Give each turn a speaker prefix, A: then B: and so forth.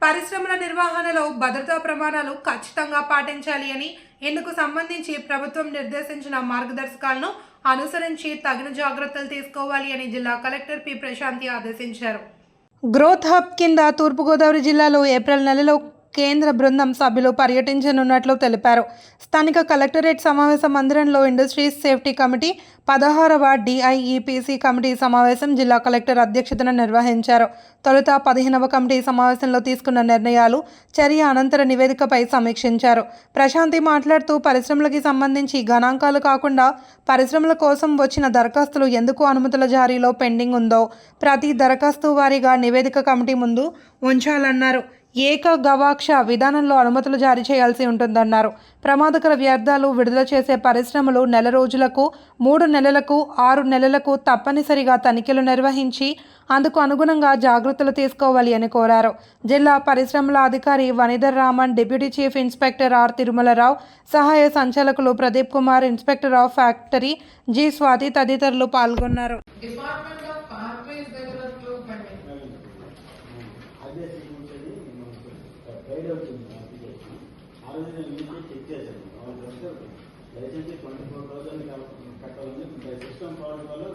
A: పరిశ్రమల నిర్వహణలో భద్రతా ప్రమాణాలు ఖచ్చితంగా పాటించాలి అని ఇందుకు సంబంధించి ప్రభుత్వం నిర్దేశించిన మార్గదర్శకాలను అనుసరించి తగిన జాగ్రత్తలు తీసుకోవాలి అని జిల్లా కలెక్టర్ పి ప్రశాంతి ఆదేశించారు. గ్రోత్ హబ్ కింద తూర్పుగోదావరి జిల్లాలో ఏప్రిల్ నెలలో కేంద్ర బృందం సభ్యులు పర్యటించనున్నట్లు తెలిపారు. స్థానిక కలెక్టరేట్ సమావేశ మందిరంలో ఇండస్ట్రీస్ సేఫ్టీ కమిటీ 16వ డిఐఈపిసి కమిటీ సమావేశం జిల్లా కలెక్టర్ అధ్యక్షతన నిర్వహించారు. తొలుత 15వ కమిటీ సమావేశంలో తీసుకున్న నిర్ణయాలు, చర్య అనంతర నివేదికపై సమీక్షించారు. ప్రశాంతి మాట్లాడుతూ పరిశ్రమలకి సంబంధించి గణాంకాలు కాకుండా పరిశ్రమల కోసం వచ్చిన దరఖాస్తులు ఎందుకు అనుమతుల జారీలో పెండింగ్ ఉందో ప్రతి దరఖాస్తు వారీగా నివేదిక కమిటీ ముందు ఉంచాలన్నారు. ఏక గవాక్ష విధానంలో అనుమతులు జారీ చేయాల్సి ఉంటుందన్నారు. ప్రమాదకర వ్యర్థాలు విడుదల చేసే పరిశ్రమలు 1 రోజులకు, 3 నెలలకు, 6 నెలలకు తప్పనిసరిగా తనిఖీలు నిర్వహించి అందుకు అనుగుణంగా జాగ్రత్తలు తీసుకోవాలి అని కోరారు. జిల్లా పరిశ్రమల అధికారి Vanidhar Raman, deputy chief inspector R Tirumalarao, సహాయ సంచాలకులు Pradeep Kumar, inspector of factory G Swathi తదితరులు పాల్గొన్నారు.
B: గైడ్ అవుతుంది అప్లికేషన్. ఆ రోజు నేను ఇంటికి చెక్ చేశాను. లైసెన్స్ 24,000 కట్టాలని సిస్టమ్ ఫాల్ట్ వల్ల